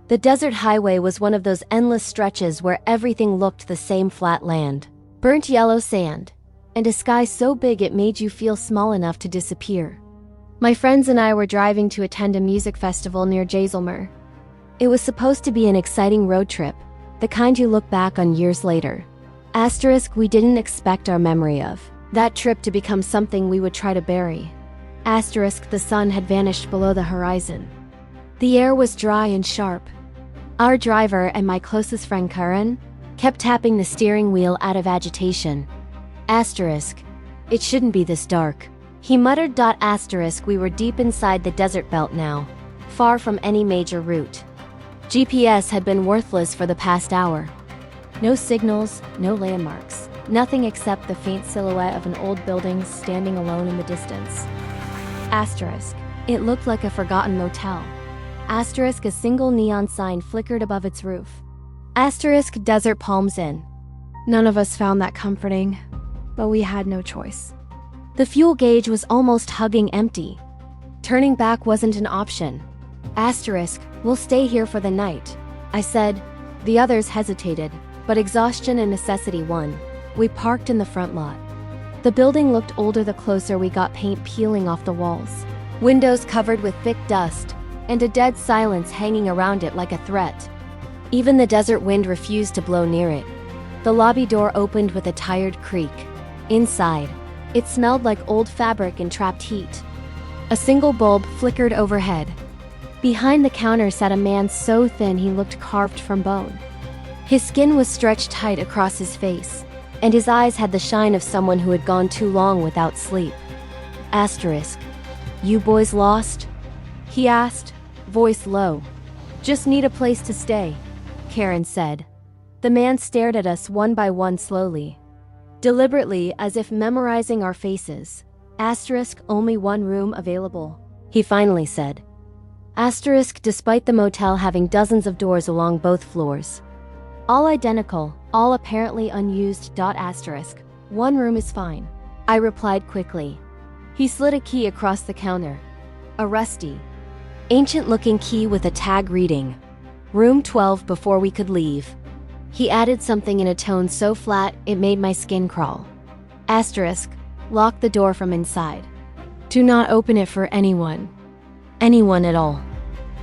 The desert highway was one of those endless stretches where everything looked the same: flat land, burnt yellow sand, and a sky so big it made you feel small enough to disappear. My friends and I were driving to attend a music festival near Jaisalmer. It was supposed to be an exciting road trip, the kind you look back on years later. Asterisk, we didn't expect our memory of that trip to become something we would try to bury. Asterisk, the sun had vanished below the horizon. The air was dry and sharp. Our driver and my closest friend Karen kept tapping the steering wheel out of agitation. Asterisk, it shouldn't be this dark, he muttered. Asterisk, we were deep inside the desert belt now, far from any major route. GPS had been worthless for the past hour. No signals, no landmarks, nothing except the faint silhouette of an old building standing alone in the distance. Asterisk, it looked like a forgotten motel. Asterisk, a single neon sign flickered above its roof. Asterisk, Desert Palms Inn. None of us found that comforting, but we had no choice. The fuel gauge was almost hugging empty. Turning back wasn't an option. Asterisk, we'll stay here for the night, I said. The others hesitated, but exhaustion and necessity won. We parked in the front lot. The building looked older the closer we got, paint peeling off the walls, windows covered with thick dust, and a dead silence hanging around it like a threat. Even the desert wind refused to blow near it. The lobby door opened with a tired creak. Inside, it smelled like old fabric and trapped heat. A single bulb flickered overhead. Behind the counter sat a man so thin he looked carved from bone. His skin was stretched tight across his face, and his eyes had the shine of someone who had gone too long without sleep. Asterisk, you boys lost? He asked, voice low. Just need a place to stay, Karen said. The man stared at us one by one slowly, deliberately, as if memorizing our faces. Asterisk, only one room available, he finally said. Asterisk, despite the motel having dozens of doors along both floors, all identical, all apparently unused. Asterisk, one room is fine, I replied quickly. He slid a key across the counter. A rusty, ancient-looking key with a tag reading, Room 12. Before we could leave, he added something in a tone so flat it made my skin crawl. Asterisk, lock the door from inside. Do not open it for anyone. Anyone at all.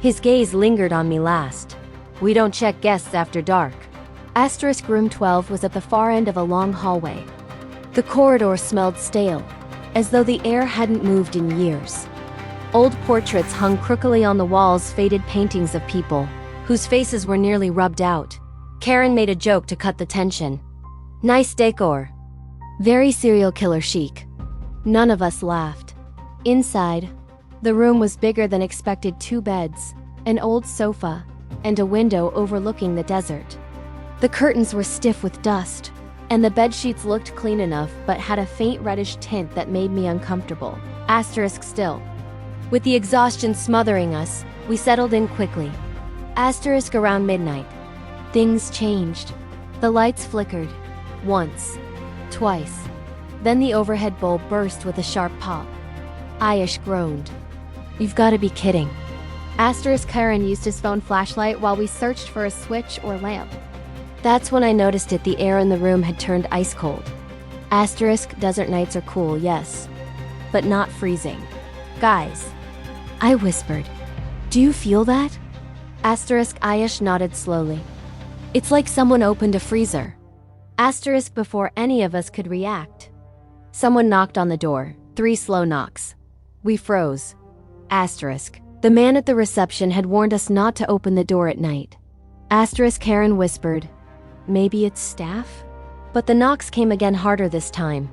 His gaze lingered on me last. We don't check guests after dark. Asterisk, room 12 was at the far end of a long hallway. The corridor smelled stale, as though the air hadn't moved in years. Old portraits hung crookily on the walls, faded paintings of people whose faces were nearly rubbed out. Karen made a joke to cut the tension. Nice decor. Very serial killer chic. None of us laughed. Inside, the room was bigger than expected: 2 beds, an old sofa, and a window overlooking the desert. The curtains were stiff with dust, and the bedsheets looked clean enough but had a faint reddish tint that made me uncomfortable. Asterisk, still, with the exhaustion smothering us, we settled in quickly. Asterisk, around midnight, things changed. The lights flickered. Once. Twice. Then the overhead bulb burst with a sharp pop. Ayush groaned. You've got to be kidding. Asterisk, Karen used his phone flashlight while we searched for a switch or lamp. That's when I noticed it. The air in the room had turned ice cold. Asterisk, desert nights are cool, yes, but not freezing. Guys, I whispered. Do you feel that? Asterisk, Ayush nodded slowly. It's like someone opened a freezer. Asterisk, before any of us could react, someone knocked on the door. 3 slow knocks. We froze. Asterisk, the man at the reception had warned us not to open the door at night. Asterisk, Karen whispered, maybe it's staff? But the knocks came again, harder this time.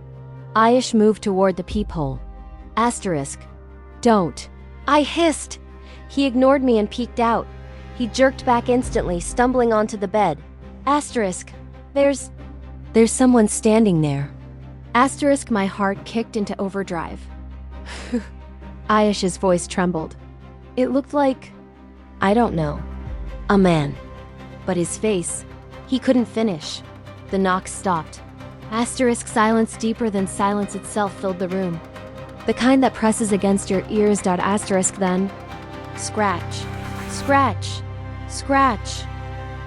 Ayush moved toward the peephole. Asterisk, don't. I hissed. He ignored me and peeked out. He jerked back instantly, stumbling onto the bed. Asterisk, there's someone standing there. Asterisk, my heart kicked into overdrive. Ayush's voice trembled. It looked like, I don't know, a man. But his face, he couldn't finish. The knocks stopped. Asterisk, silence deeper than silence itself filled the room. The kind that presses against your ears. Asterisk, then, scratch, scratch. Scratch.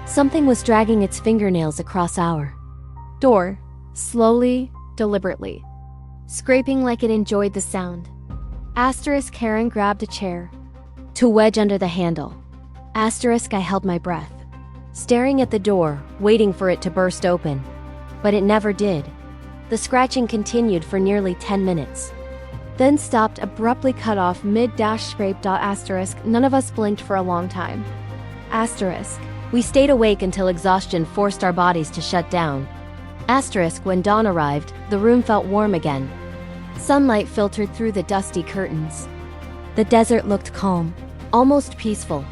Something was dragging its fingernails across our door, slowly, deliberately, scraping like it enjoyed the sound. Karen grabbed a chair to wedge under the handle. I held my breath, staring at the door, waiting for it to burst open. But it never did. The scratching continued for nearly 10 minutes. Then stopped, abruptly cut off mid-scrape. None of us blinked for a long time. We stayed awake until exhaustion forced our bodies to shut down. When dawn arrived, the room felt warm again. Sunlight filtered through the dusty curtains. The desert looked calm, almost peaceful.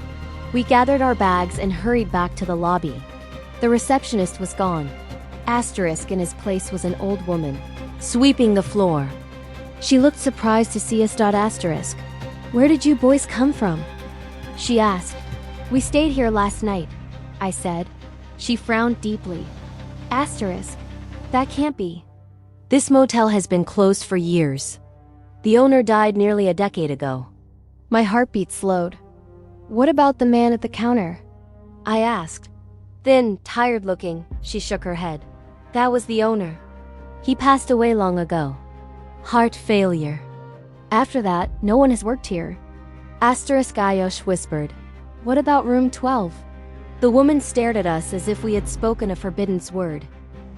We gathered our bags and hurried back to the lobby. The receptionist was gone. In his place was an old woman, sweeping the floor. She looked surprised to see us. Where did you boys come from? She asked. We stayed here last night, I said. She frowned deeply. That can't be. This motel has been closed for years. The owner died nearly a decade ago. My heartbeat slowed. What about the man at the counter? I asked. Thin, tired looking, she shook her head. That was the owner. He passed away long ago. Heart failure. After that, no one has worked here. Ayosh whispered. What about room 12? The woman stared at us as if we had spoken a forbidden word.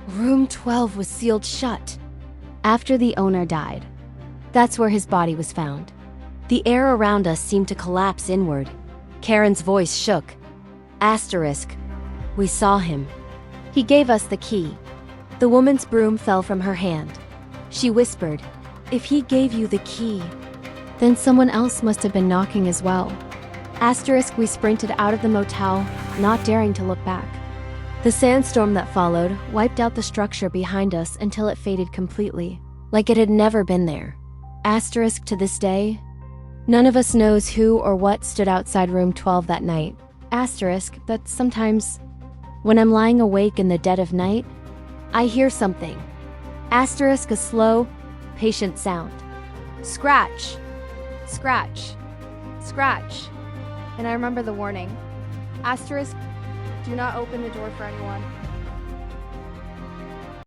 Room 12 was sealed shut. After the owner died. That's where his body was found. The air around us seemed to collapse inward. Karen's voice shook. We saw him. He gave us the key. The woman's broom fell from her hand. She whispered, if he gave you the key, then someone else must have been knocking as well. We sprinted out of the motel, not daring to look back. The sandstorm that followed wiped out the structure behind us until it faded completely, like it had never been there. To this day, none of us knows who or what stood outside room 12 that night. That sometimes, when I'm lying awake in the dead of night, I hear something. A slow, patient sound. Scratch. Scratch. Scratch. And I remember the warning. Do not open the door for anyone.